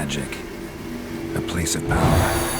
magic. A place of power.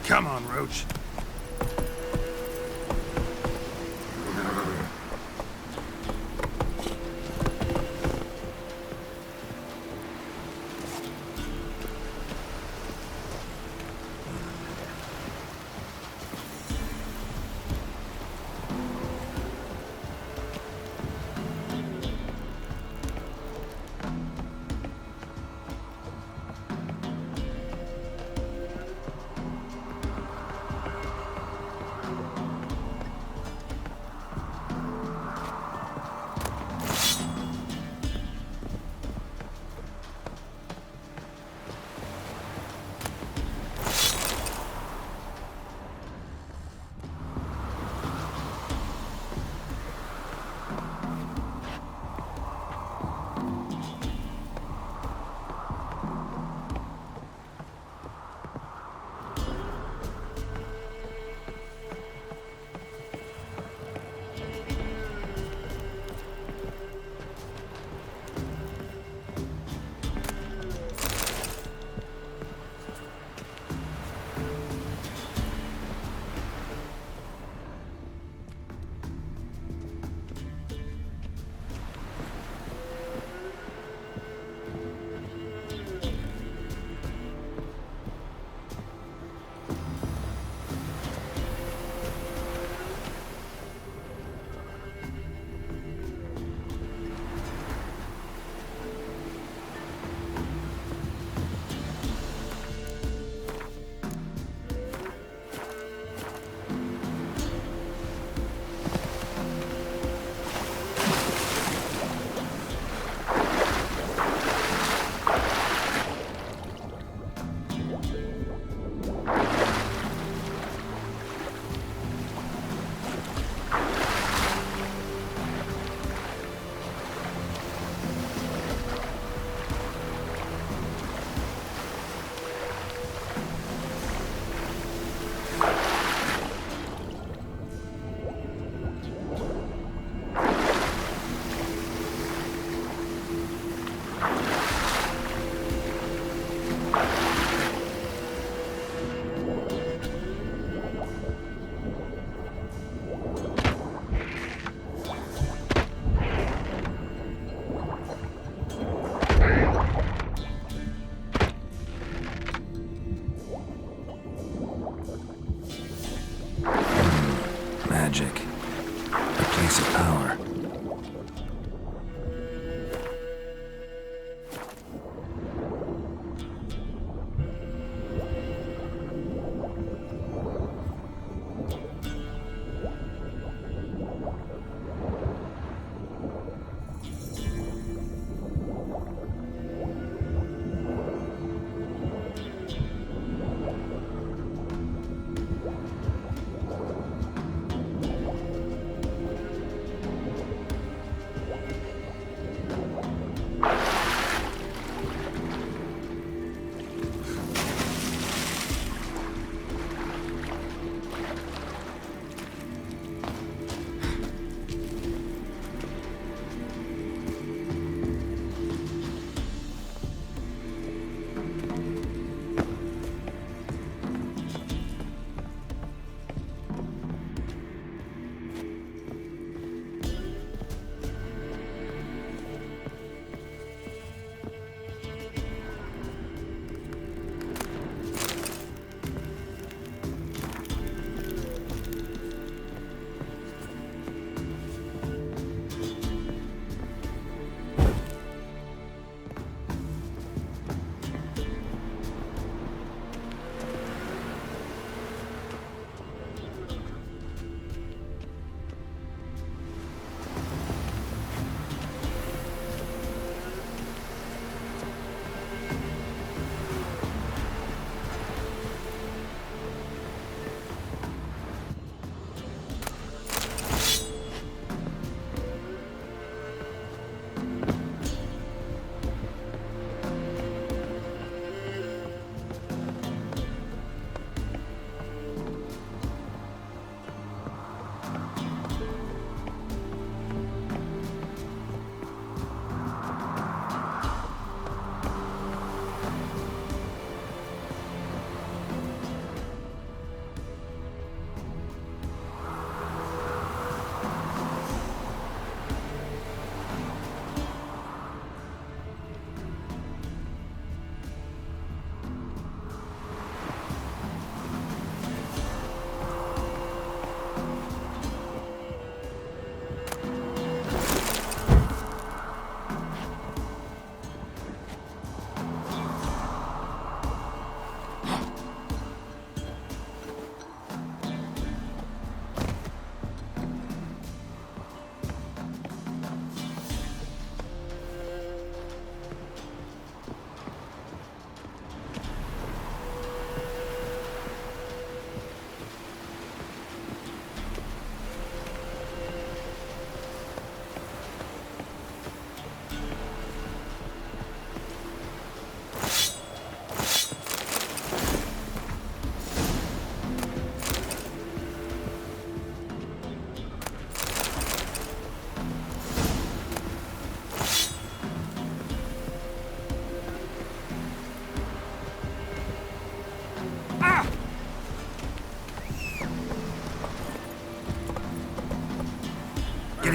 Come on, Roach. Magic. A place of power.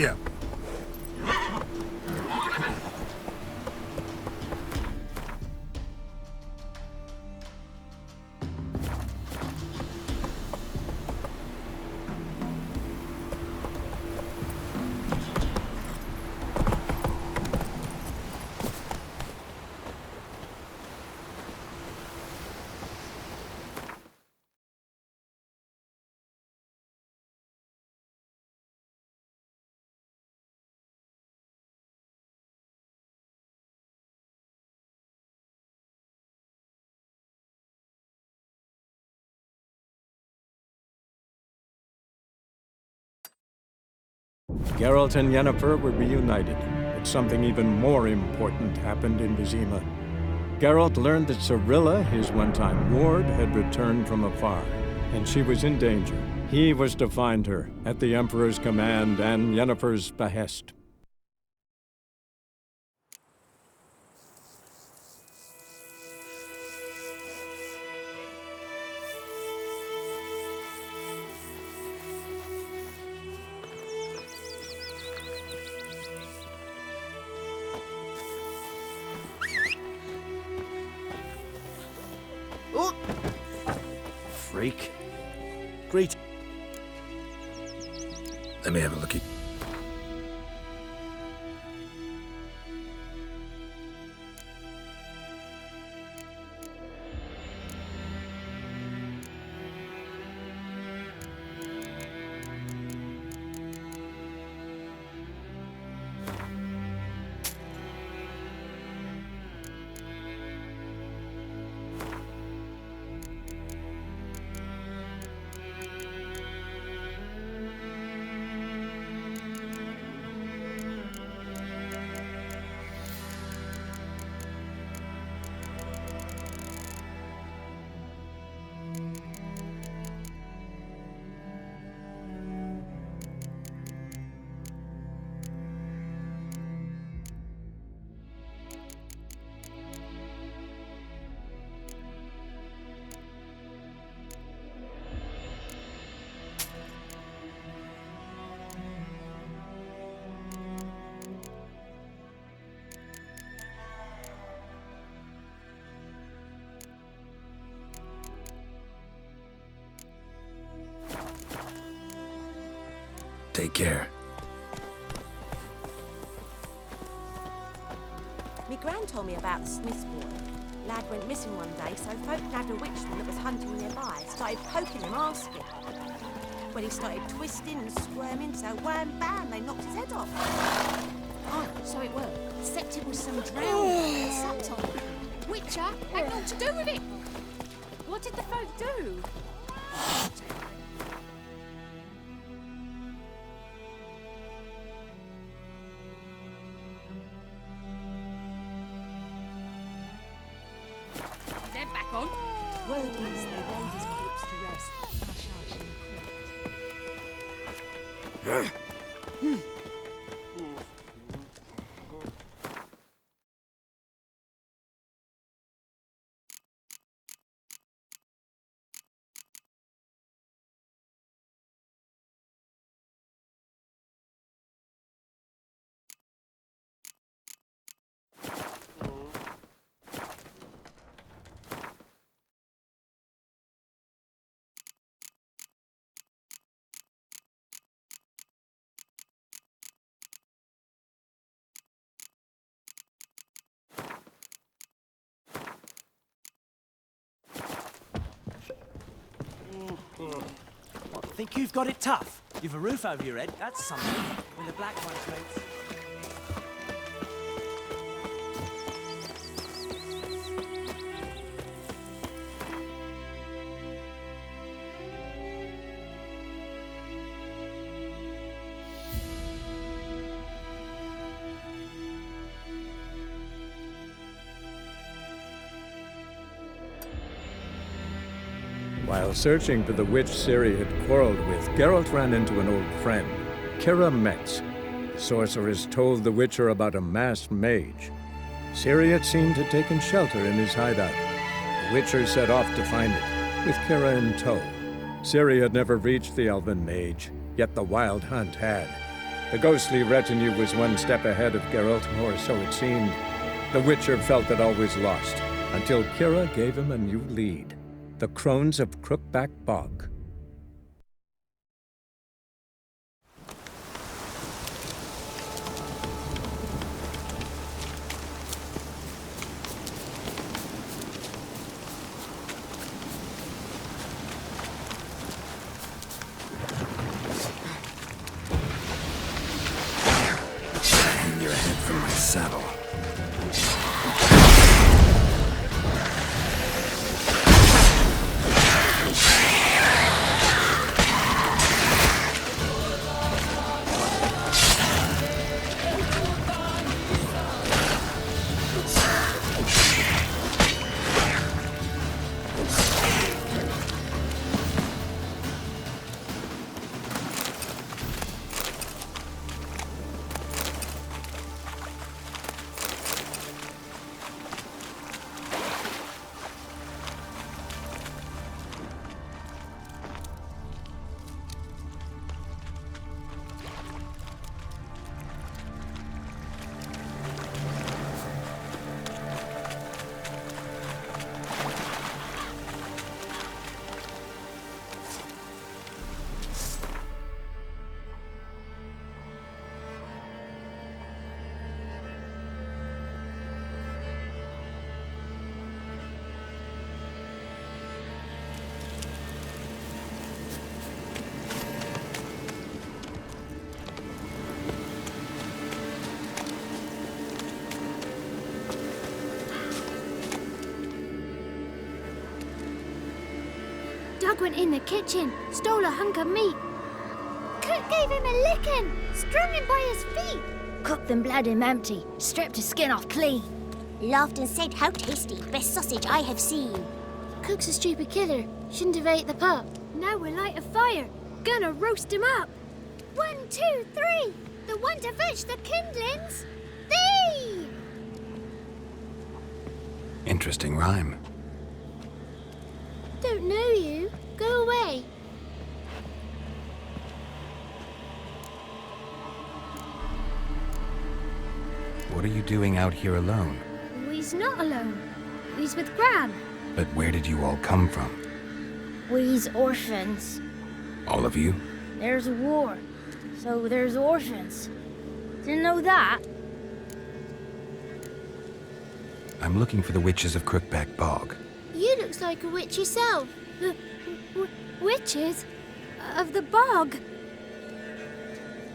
Giddy up. Geralt and Yennefer were reunited, but something even more important happened in Vizima. Geralt learned that Cirilla, his one-time ward, had returned from afar, and she was in danger. He was to find her, at the Emperor's command and Yennefer's behest. Freak. Great. Let me have a looky. Take care. Me gran told me about the Smith's boy. Lad went missing one day, so folk nabbed a witchman that was hunting nearby. Started poking him, asking. When he started twisting and squirming, so wham bam, they knocked his head off. Oh, so it were. Except it was some drowned subtle. Witcher had naught to do with it. What did the folk do? They're back on. Word is they laid his corpse to rest. Think you've got it tough? You've a roof over your head, that's something. When the black one's mates. While searching for the witch Ciri had quarreled with, Geralt ran into an old friend, Kira Metz. The sorceress told the Witcher about a masked mage. Ciri had seemed to have taken shelter in his hideout. The Witcher set off to find it, with Kira in tow. Ciri had never reached the elven mage, yet the Wild Hunt had. The ghostly retinue was one step ahead of Geralt, or so it seemed. The Witcher felt it always lost, until Kira gave him a new lead. The Crones of Crookback Bog. Hang your head from my saddle. Doug went in the kitchen, stole a hunk of meat. Cook gave him a licking, strung him by his feet. Cooked and bled him empty, stripped his skin off clean. Laughed and said, "How tasty, best sausage I have seen." Cook's a stupid killer, shouldn't have ate the pup. Now we'll light a fire, gonna roast him up. 1, 2, 3, the one to fetch the kindlings, thee! Interesting rhyme. Don't know you, go away. What are you doing out here alone? We's not alone, we's with Gran. But where did you all come from? We's orphans. All of you? There's a war, so there's orphans. Didn't know that? I'm looking for the witches of Crookback Bog. You looks like a witch yourself. The witches of the bog.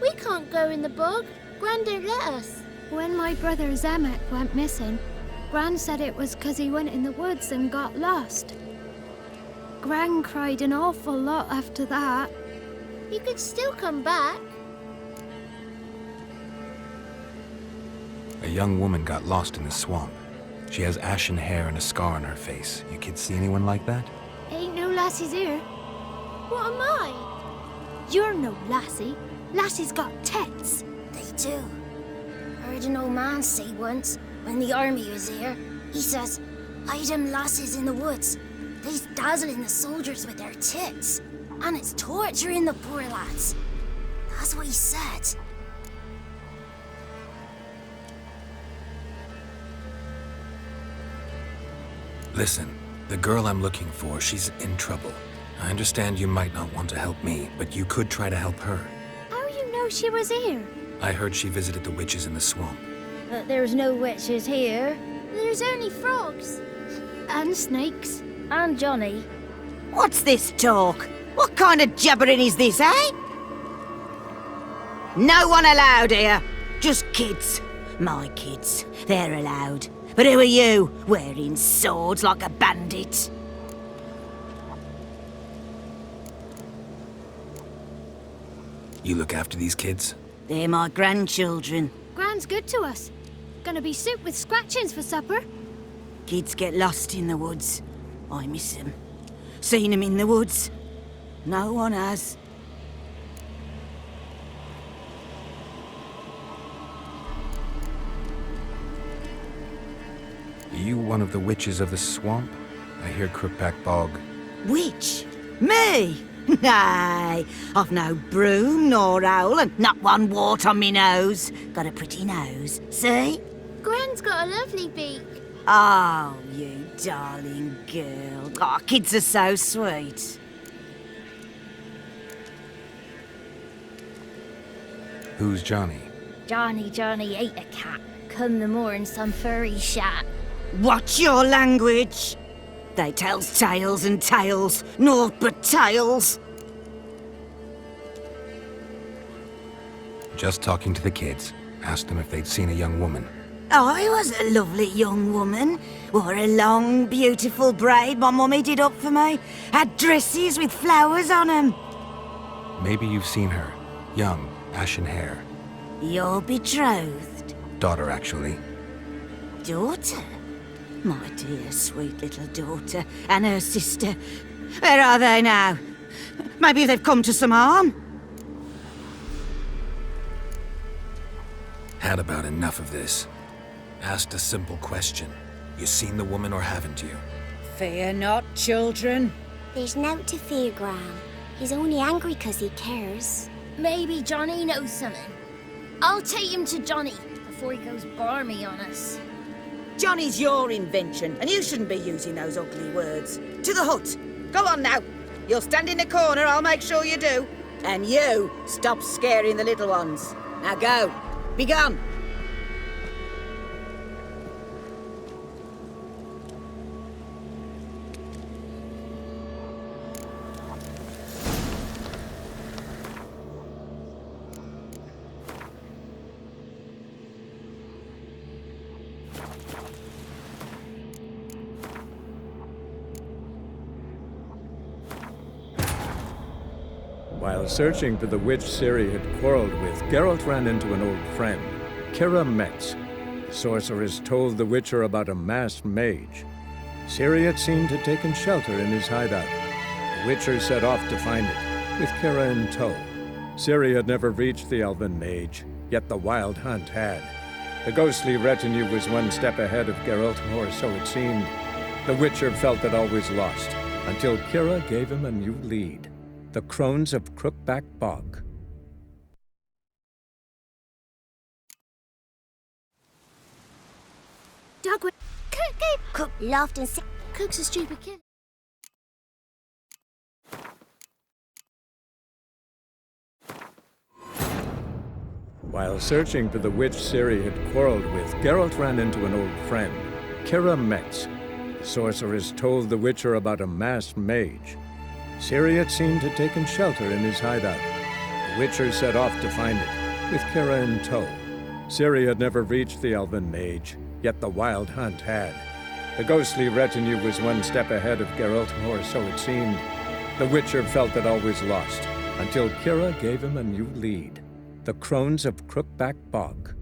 We can't go in the bog. Gran don't let us. When my brother Zemek went missing, Gran said it was 'cause he went in the woods and got lost. Gran cried an awful lot after that. You could still come back. A young woman got lost in the swamp. She has ashen hair and a scar on her face. You kids see anyone like that? Ain't no lassies here. What am I? You're no lassie. Lassie's got tits. They do. Heard an old man say once, when the army was here, he says, "Hide them lasses in the woods. They's dazzling the soldiers with their tits, and it's torturing the poor lads." That's what he said. Listen, the girl I'm looking for, she's in trouble. I understand you might not want to help me, but you could try to help her. How you know she was here? I heard she visited the witches in the swamp. But there's no witches here. There's only frogs. And snakes. And Johnny. What's this talk? What kind of jabbering is this, eh? No one allowed here. Just kids. My kids. They're allowed. But who are you, wearing swords like a bandit? You look after these kids? They're my grandchildren. Gran's good to us. Gonna be soup with scratchings for supper. Kids get lost in the woods. I miss them. Seen them in the woods. No one has. Are you one of the witches of the swamp? I hear Crookback Bog. Witch? Me? Nay, I've no broom nor owl and not one wart on me nose. Got a pretty nose, see? Gran's got a lovely beak. Oh, you darling girl. Oh, kids are so sweet. Who's Johnny? Johnny ate a cat. Come the moor in some furry shat. Watch your language. They tells tales and tales, naught but tales. Just talking to the kids. Asked them if they'd seen a young woman. I was a lovely young woman. Wore a long, beautiful braid my mummy did up for me. Had dresses with flowers on 'em. Maybe you've seen her. Young, ashen hair. Your betrothed Daughter, actually. daughter? My dear, sweet little daughter and her sister. Where are they now? Maybe they've come to some harm? Had about enough of this. Asked a simple question. You seen the woman or haven't you? Fear not, children. There's nought to fear, Gran. He's only angry 'cause he cares. Maybe Johnny knows something. I'll take him to Johnny before he goes barmy on us. Johnny's your invention, and you shouldn't be using those ugly words. To the hut. Go on now. You'll stand in the corner, I'll make sure you do. And you, stop scaring the little ones. Now go. Be gone. While searching for the witch Ciri had quarreled with, Geralt ran into an old friend, Kira Metz. The sorceress told the Witcher about a masked mage. Ciri had seemed to have taken shelter in his hideout. The Witcher set off to find it, with Kira in tow. Ciri had never reached the elven mage, yet the wild hunt had. The ghostly retinue was one step ahead of Geralt, or so it seemed. The Witcher felt that all was lost, until Kira gave him a new lead. The Crones of Crookback Bog. Doug would Cook laughed and said, Cook's a stupid kid. While searching for the witch Ciri had quarreled with, Geralt ran into an old friend, Kira Metz. The sorceress told the Witcher about a masked mage. Ciri had seemed to have taken shelter in his hideout. The Witcher set off to find it, with Kira in tow. Ciri had never reached the elven mage, yet the wild hunt had. The ghostly retinue was one step ahead of Geralt, or so it seemed. The Witcher felt that all was lost, until Kira gave him a new lead. The Crones of Crookback Bog.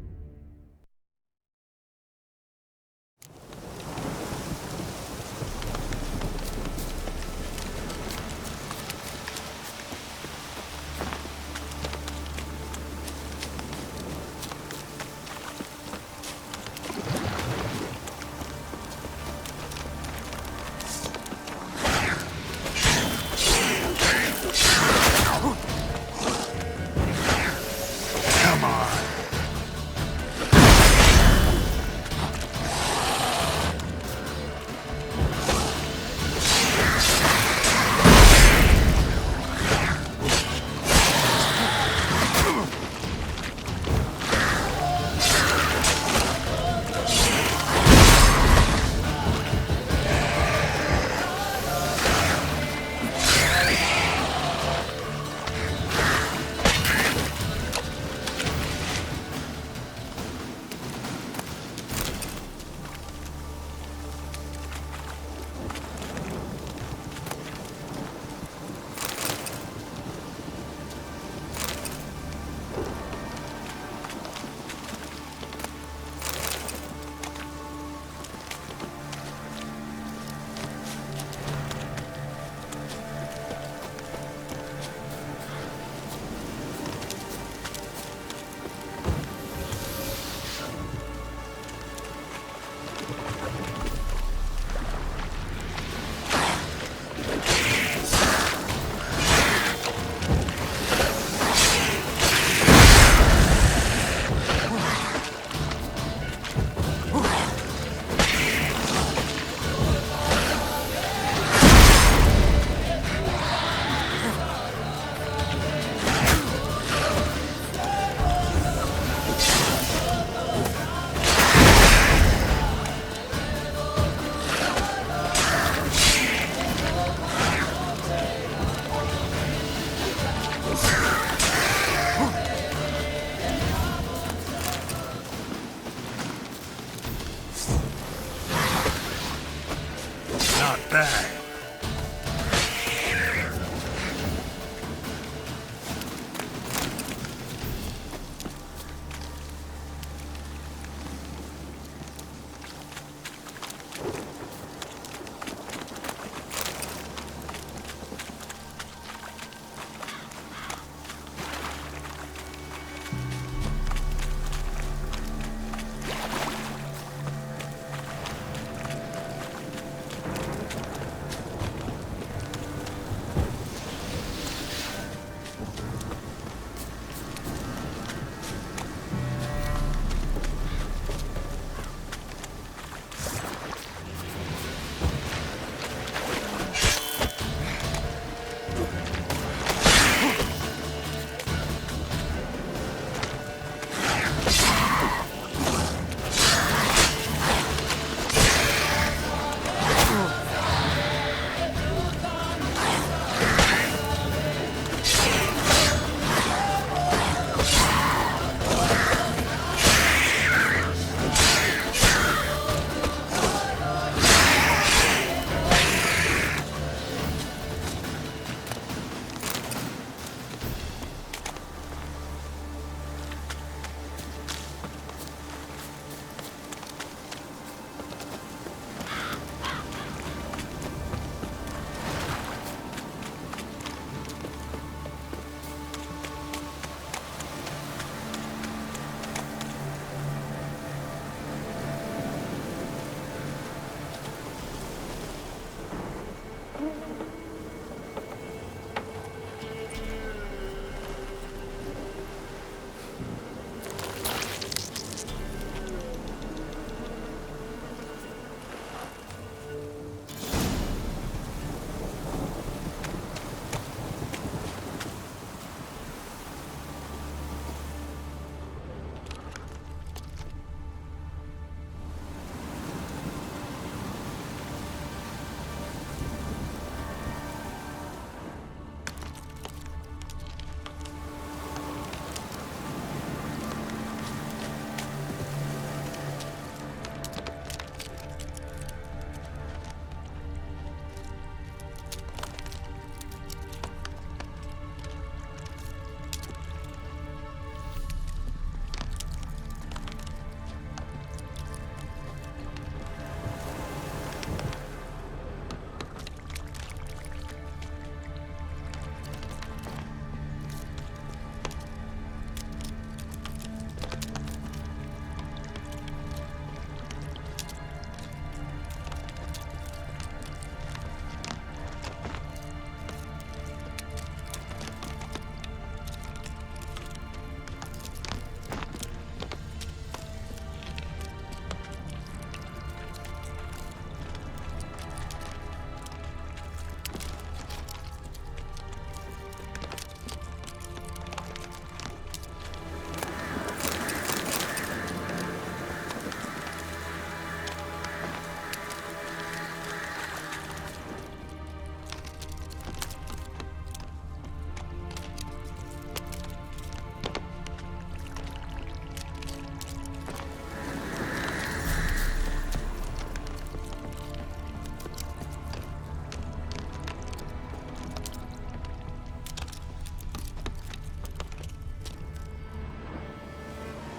Not bad.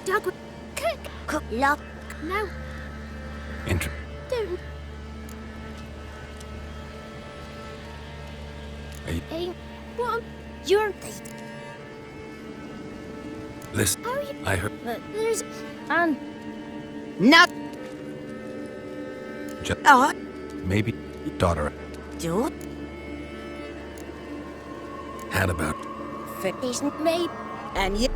Dog, cook, lock. No, Inter- don't. Hey, what? You're. Listen, How are you? I heard. There's. Not. Just Oh, maybe daughter do had about. There's maybe. and you.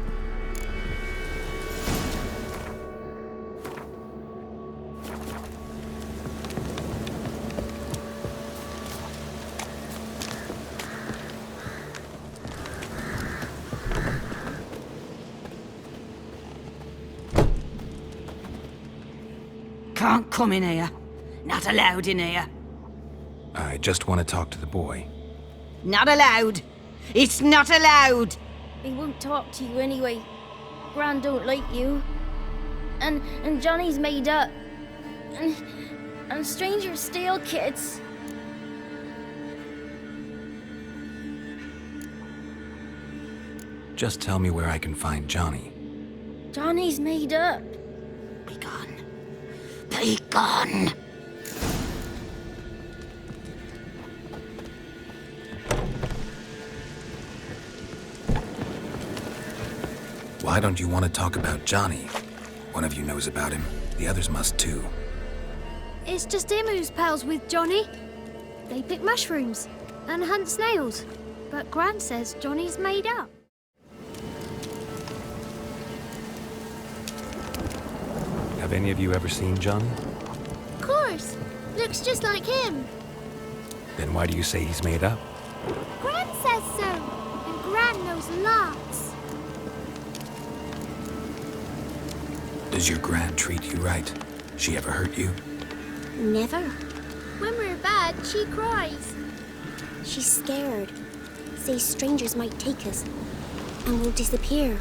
Can't come in here. Not allowed in here. I just want to talk to the boy. Not allowed. It's not allowed. He won't talk to you anyway. Gran don't like you. And Johnny's made up. And strangers steal kids. Just tell me where I can find Johnny. Johnny's made up. Be gone. Be gone! Why don't you want to talk about Johnny? One of you knows about him. The others must too. It's just him who's pals with Johnny. They pick mushrooms and hunt snails. But Gran says Johnny's made up. Have any of you ever seen Johnny? Of course. Looks just like him. Then why do you say he's made up? Gran says so. And Gran knows lots. Does your Gran treat you right? She ever hurt you? Never. When we're bad, she cries. She's scared. Says strangers might take us. And we'll disappear.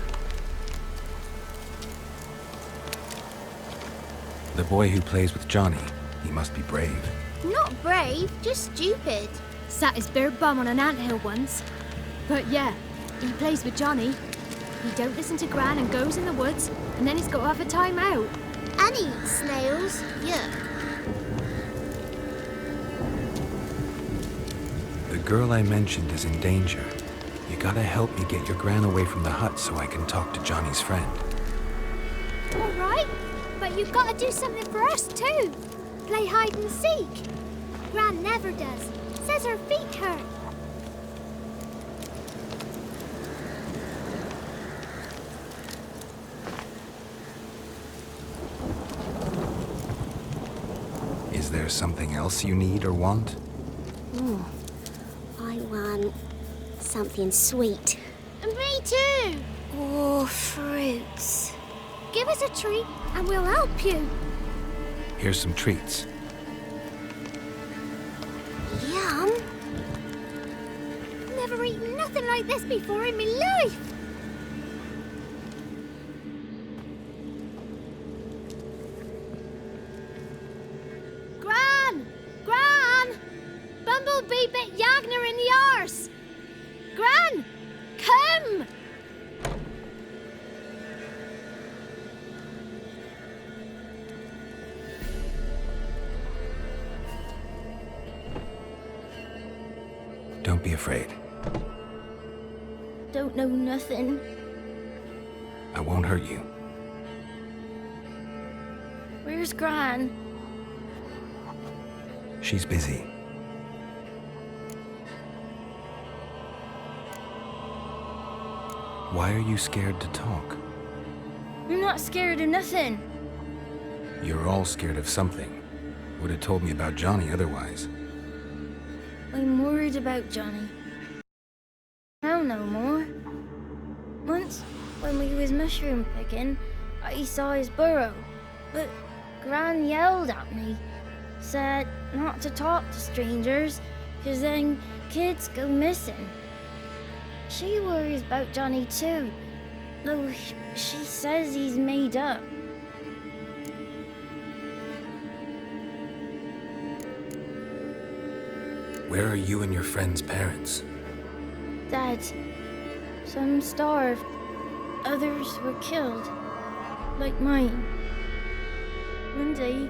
The boy who plays with Johnny, he must be brave. Not brave, just stupid. Sat his bare bum on an anthill once. But yeah, he plays with Johnny. He don't listen to Gran and goes in the woods, and then he's got to have a time out. And eats snails, yeah. The girl I mentioned is in danger. You gotta help me get your Gran away from the hut so I can talk to Johnny's friend. All right, but you've got to do something for us too. Play hide and seek. Gran never does. Says her feet hurt. Is there something else you need or want? I want something sweet. And me too. Oh, fruits. Give us a treat and we'll help you. Here's some treats. Yum. Never eaten nothing like this before in my life. Gran! Gran! Bumblebee bit Yagner in the arse. Gran! Come! Don't be afraid. Don't know nothing. I won't hurt you. Where's Gran? She's busy. Why are you scared to talk? I'm not scared of nothing. You're all scared of something. Would have told me about Johnny otherwise. I'm worried about Johnny. Now no more. Once, when we was mushroom picking, I saw his burrow. But Gran yelled at me. Said not to talk to strangers, 'cause then kids go missing. She worries about Johnny too, though she says he's made up. Where are you and your friend's parents? Dad, some starved, others were killed, like mine. One day,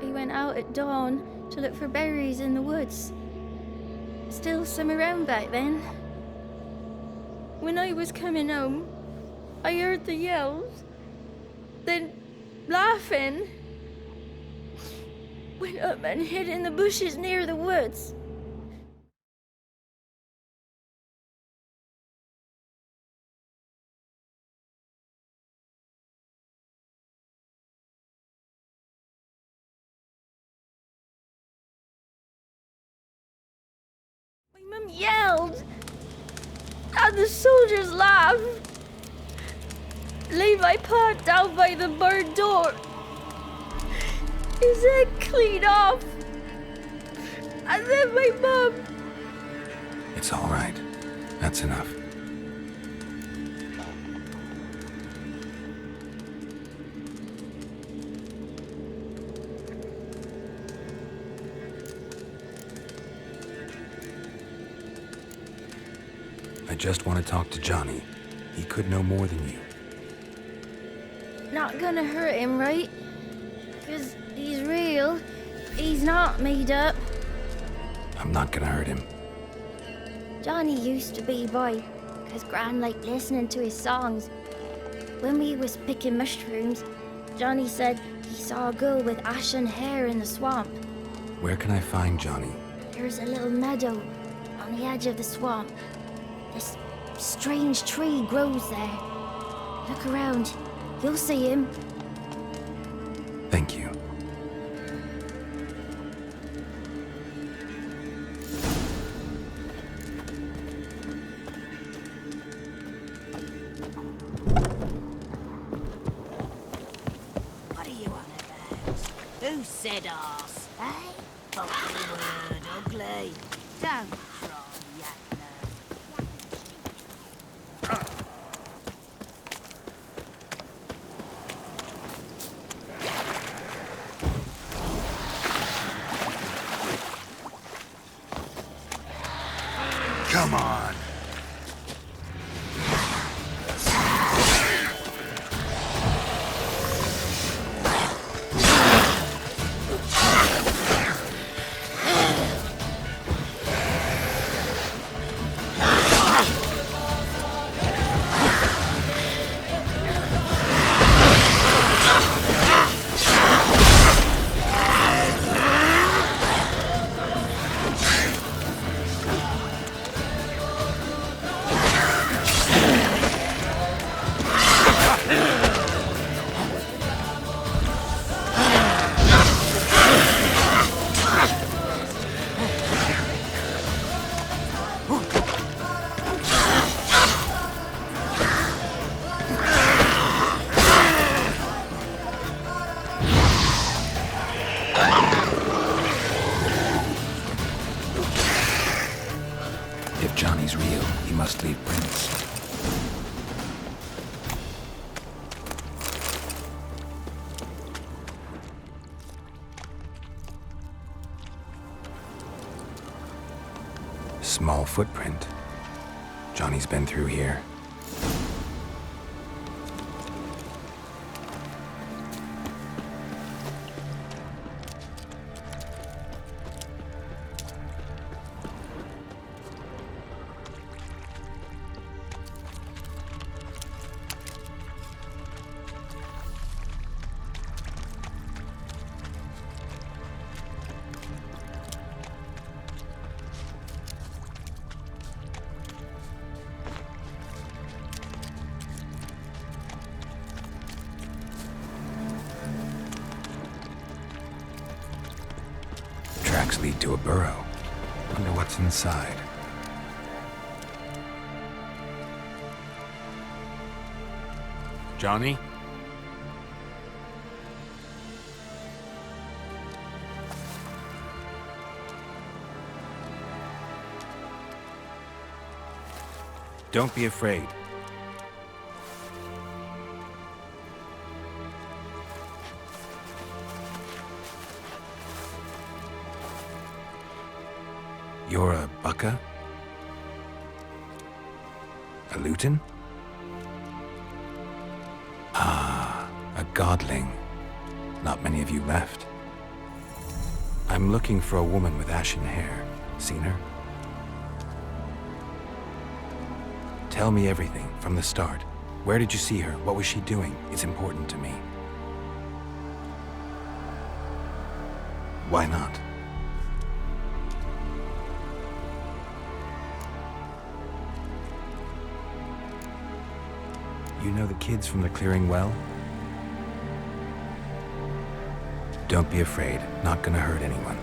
we went out at dawn to look for berries in the woods. Still some around back then. When I was coming home, I heard the yells, then laughing. Went up and hid in the bushes near the woods. My mum yelled, and the soldiers laughed. Laid my pa down by the barn door. His head clean off. And then my mum. It's all right. That's enough. I just want to talk to Johnny. He could know more than you. Not gonna hurt him, right? 'Cause he's real. He's not made up. I'm not gonna hurt him. Johnny used to be boy, 'cause Gran liked listening to his songs. When we was picking mushrooms, Johnny said he saw a girl with ashen hair in the swamp. Where can I find Johnny? There's a little meadow on the edge of the swamp. This strange tree grows there. Look around. You'll see him. Thank you. What are you on about? Who said arse? Eh? Ugly word, ugly. Don't try, Yakner. Come on. If Johnny's real, he must leave prints. Small footprint. Johnny's been through here. Tracks lead to a burrow. Wonder what's inside. Johnny? Don't be afraid. You're a Bucca? A Luton? Ah, a godling. Not many of you left. I'm looking for a woman with ashen hair. Seen her? Tell me everything, from the start. Where did you see her? What was she doing? It's important to me. Why not? You know the kids from the clearing well? Don't be afraid. Not gonna hurt anyone.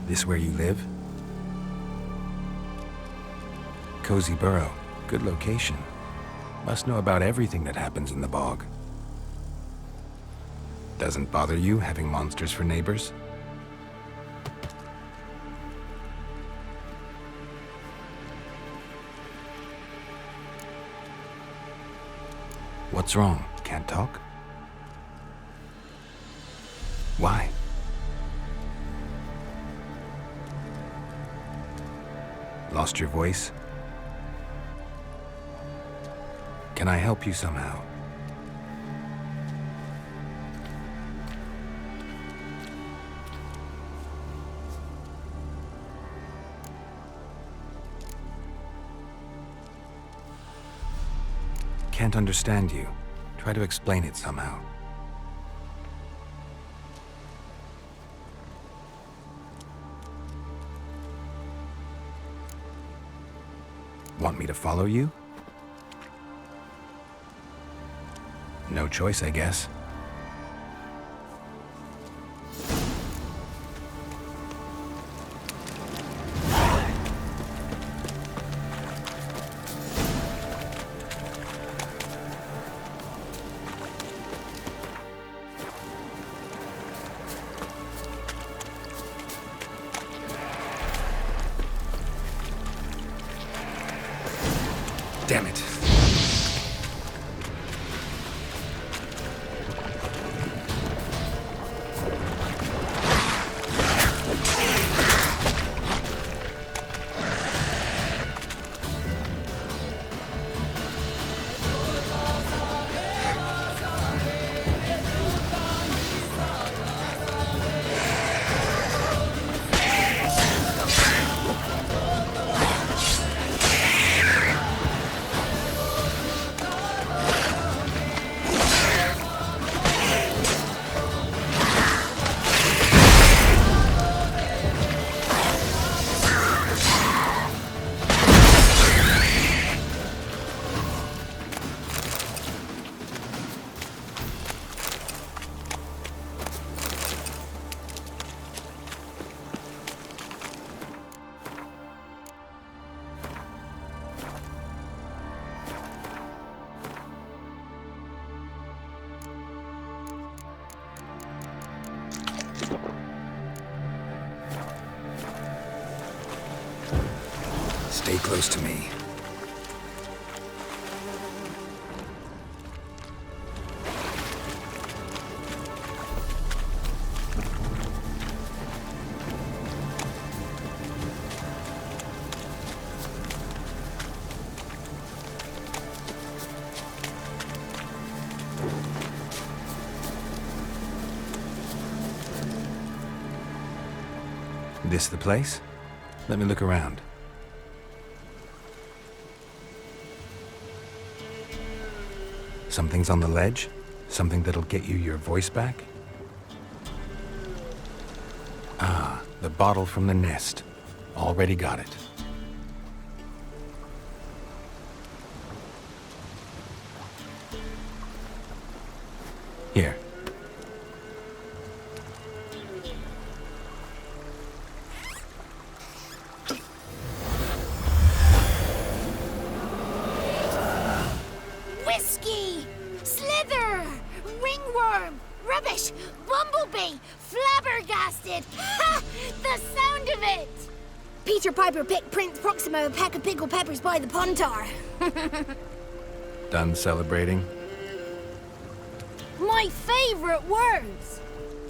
This where you live? Cozy Burrow. Good location. Must know about everything that happens in the bog. Doesn't bother you having monsters for neighbors? What's wrong? Can't talk? Why? Lost your voice? Can I help you somehow? Can't understand you. Try to explain it somehow. Want me to follow you? No choice, I guess. Damn it. Stay close to me. This the place? Let me look around. Something's on the ledge? Something that'll get you your voice back? Ah, the bottle from the nest. Already got it. Here. Whiskey! Slither! Ringworm! Rubbish! Bumblebee! Flabbergasted! Ha! The sound of it! Peter Piper picked Prince Proximo a pack of pickled peppers by the Pontar. Done celebrating? My favorite words!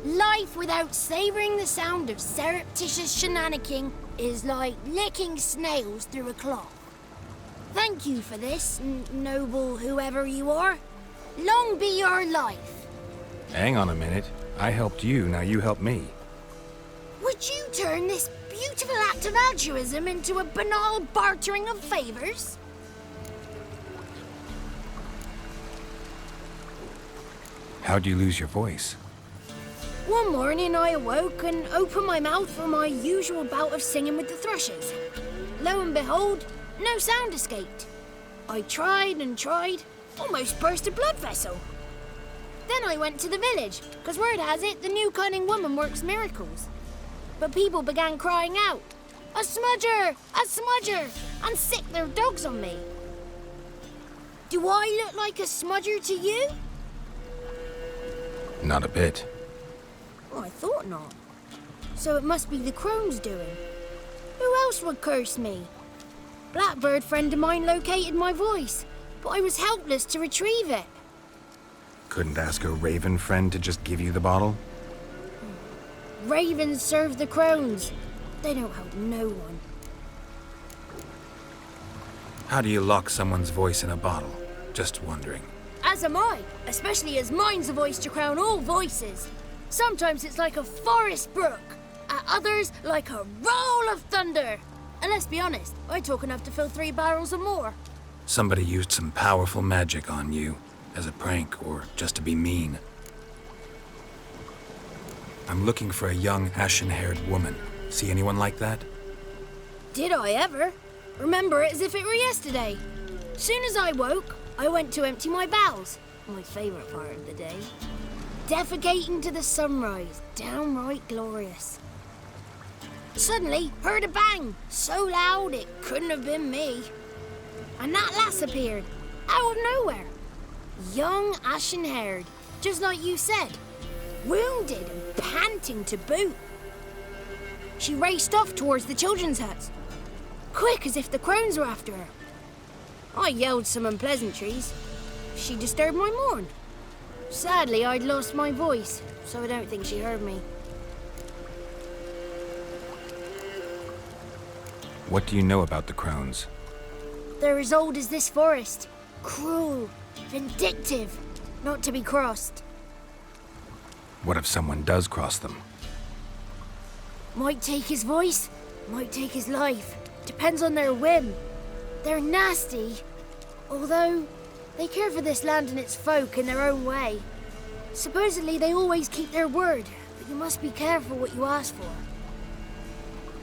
Life without savoring the sound of surreptitious shenanigans is like licking snails through a cloth. Thank you for this, noble whoever you are. Long be your life. Hang on a minute. I helped you, now you help me. Would you turn this beautiful act of altruism into a banal bartering of favors? How'd you lose your voice? One morning I awoke and opened my mouth for my usual bout of singing with the thrushes. Lo and behold, no sound escaped. I tried and tried, almost burst a blood vessel. Then I went to the village, because word has it the new cunning woman works miracles. But people began crying out, "A smudger! A smudger!" and sicked their dogs on me. Do I look like a smudger to you? Not a bit. Oh, I thought not. So it must be the crone's doing. Who else would curse me? Blackbird friend of mine located my voice, but I was helpless to retrieve it. Couldn't ask a raven friend to just give you the bottle? Ravens serve the crones. They don't help no one. How do you lock someone's voice in a bottle? Just wondering. As am I, especially as mine's a voice to crown all voices. Sometimes it's like a forest brook, at others like a roll of thunder. And let's be honest, I talk enough to fill 3 barrels or more. Somebody used some powerful magic on you, as a prank or just to be mean. I'm looking for a young, ashen-haired woman. See anyone like that? Did I ever? Remember it as if it were yesterday. Soon as I woke, I went to empty my bowels. My favourite part of the day. Defecating to the sunrise, downright glorious. Suddenly, heard a bang, so loud it couldn't have been me. And that lass appeared, out of nowhere. Young, ashen-haired, just like you said. Wounded and panting to boot. She raced off towards the children's huts, quick as if the crones were after her. I yelled some unpleasantries. She disturbed my morn. Sadly, I'd lost my voice, so I don't think she heard me. What do you know about the crones? They're as old as this forest. Cruel, vindictive, not to be crossed. What if someone does cross them? Might take his voice, might take his life. Depends on their whim. They're nasty, although they care for this land and its folk in their own way. Supposedly they always keep their word, but you must be careful what you ask for.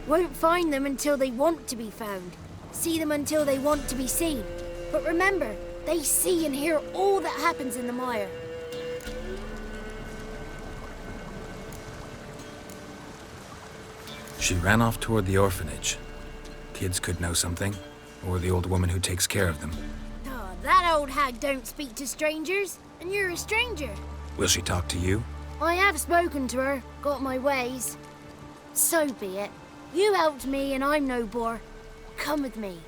Won't find them until they want to be found. See them until they want to be seen. But remember, they see and hear all that happens in the mire. She ran off toward the orphanage. Kids could know something, or the old woman who takes care of them. Oh, that old hag don't speak to strangers, and you're a stranger. Will she talk to you? I have spoken to her, got my ways. So be it. You helped me and I'm no bore. Come with me.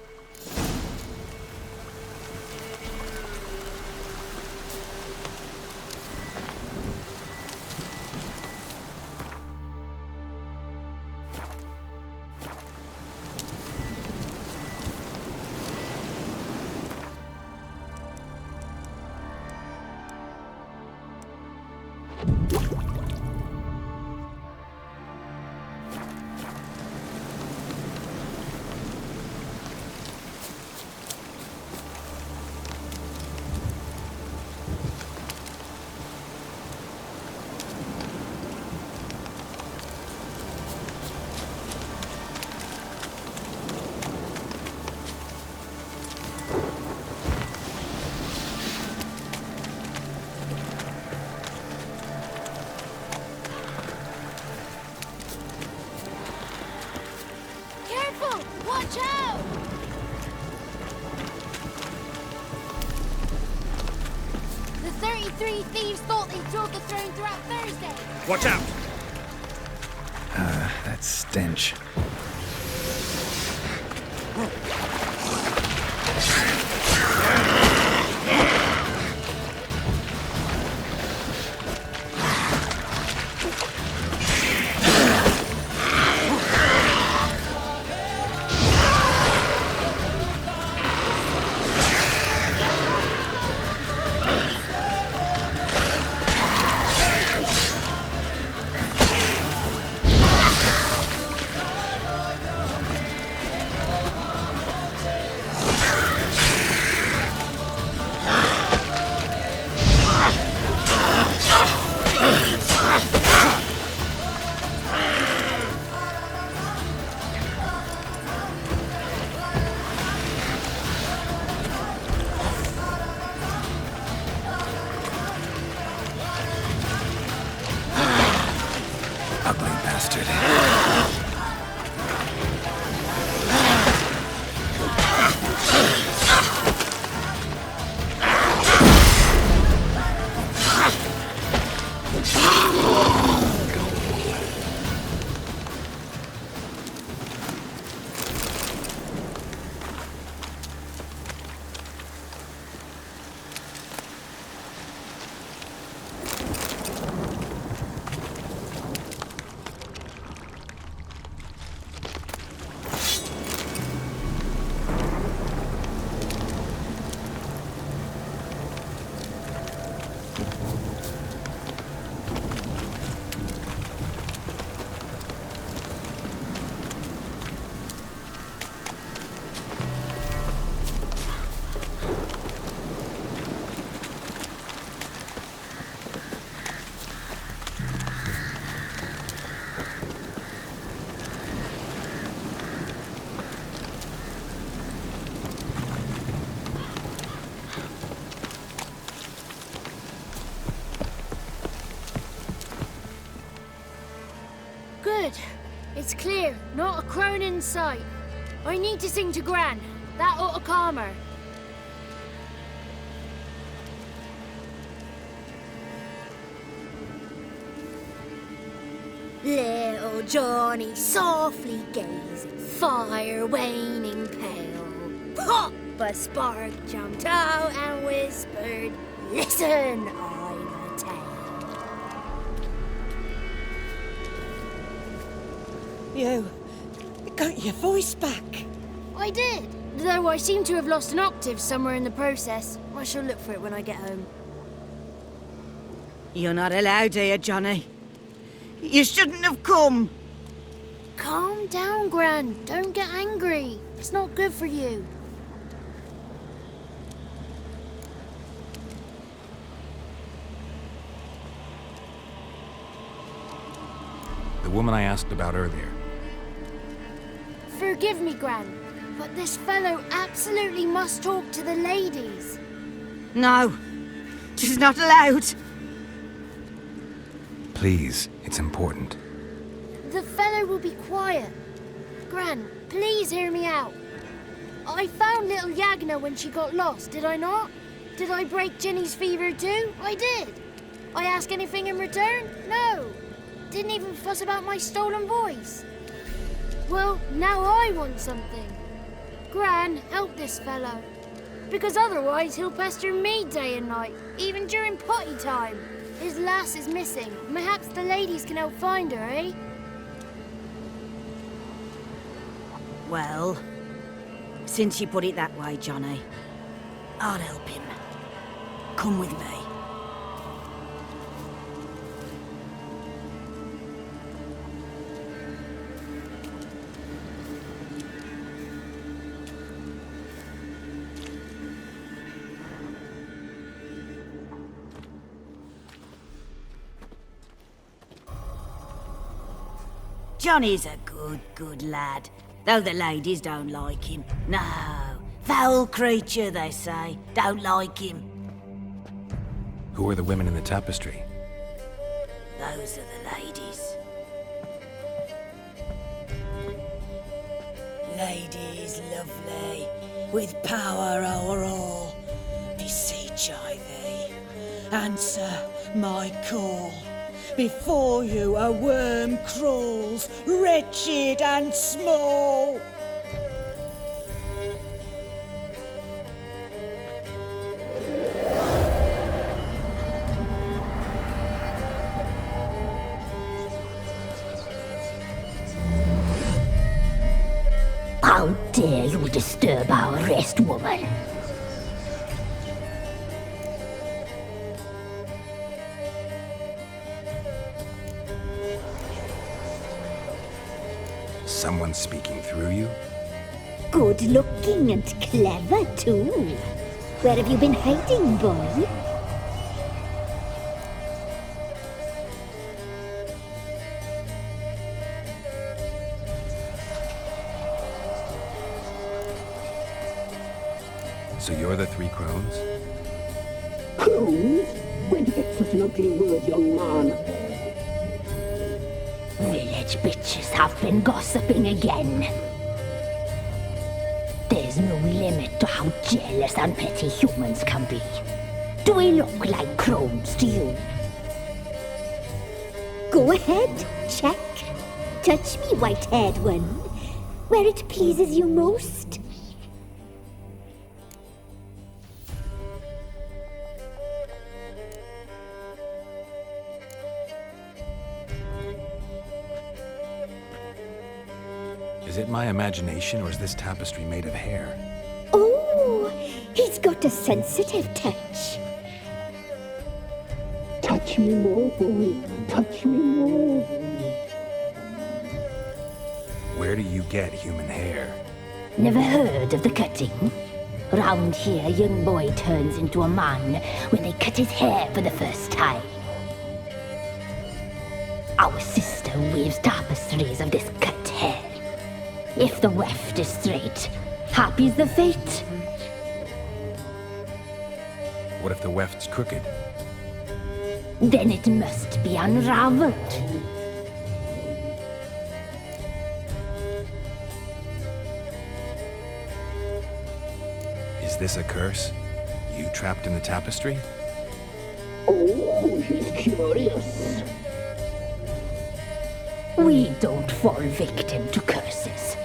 Watch out! The 33 thieves thought they drove the throne throughout Thursday. Watch out! That stench. Ugly bastard. Good. It's clear. Not a crone in sight. I need to sing to Gran. That ought to calm her. Little Johnny softly gazed, fire waning pale. Pop! A spark jumped out and whispered, "Listen, I've a tale." You got your voice back. I did, though I seem to have lost an octave somewhere in the process. I shall look for it when I get home. You're not allowed here, Johnny. You shouldn't have come. Calm down, Gran. Don't get angry. It's not good for you. The woman I asked about earlier. Forgive me, Gran, but this fellow absolutely must talk to the ladies. No, she's not allowed. Please, it's important. The fellow will be quiet. Gran, please hear me out. I found little Yagna when she got lost, did I not? Did I break Ginny's fever too? I did. I ask anything in return? No. Didn't even fuss about my stolen voice. Well, now I want something. Gran, help this fellow. Because otherwise he'll pester me day and night, even during potty time. His lass is missing. Perhaps the ladies can help find her, eh? Well, since you put it that way, Johnny, I'll help him. Come with me. Johnny's a good lad, though the ladies don't like him. No, foul creature, they say. Don't like him. Who are the women in the tapestry? Those are the ladies. Ladies lovely, with power o'er all. Beseech I thee, answer my call. Before you a worm crawls, wretched and small. How dare you disturb our rest, woman? Someone speaking through you? Good looking and clever, too. Where have you been hiding, boy? So you're the three crones? Crones? Where'd you get such an ugly word, young man? Village bitches have been gossiping again. There's no limit to how jealous and petty humans can be. Do we look like crones to you? Go ahead, check. Touch me, white-haired one, where it pleases you most. Is it my imagination, or is this tapestry made of hair? Oh, he's got a sensitive touch. Touch me more, boy. Touch me more. Where do you get human hair? Never heard of the cutting? Round here, a young boy turns into a man when they cut his hair for the first time. Our sister weaves tapestries of this cut hair. If the weft is straight, happy's the fate. What if the weft's crooked? Then it must be unraveled. Is this a curse? You trapped in the tapestry? Oh, he's curious. We don't fall victim to curses.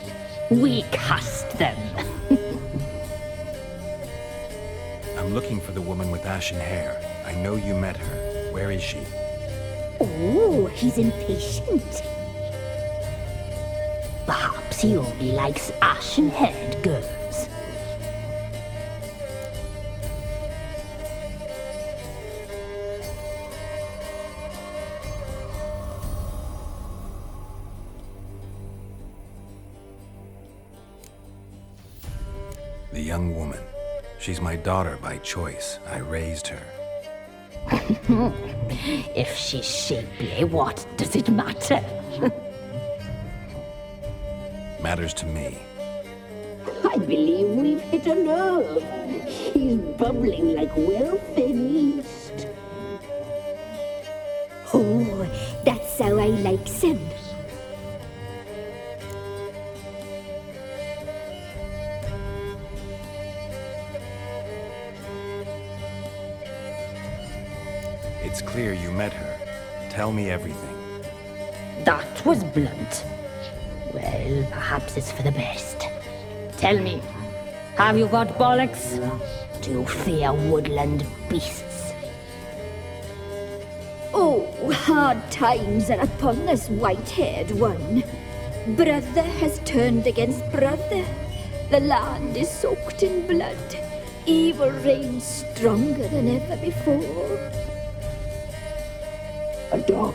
We cast them. I'm looking for the woman with ashen hair. I know you met her. Where is she? Oh, he's impatient. Perhaps he only likes ashen-haired girls. The young woman. She's my daughter by choice. I raised her. If she's shapely, what does it matter? Matters to me. I believe we've hit a nerve. He's bubbling like well-fed yeast. Oh, that's how I likes him. It's clear you met her. Tell me everything. That was blunt. Well, perhaps it's for the best. Tell me, have you got bollocks? Do you fear woodland beasts? Oh, hard times are upon us, white-haired one. Brother has turned against brother. The land is soaked in blood. Evil reigns stronger than ever before. A dog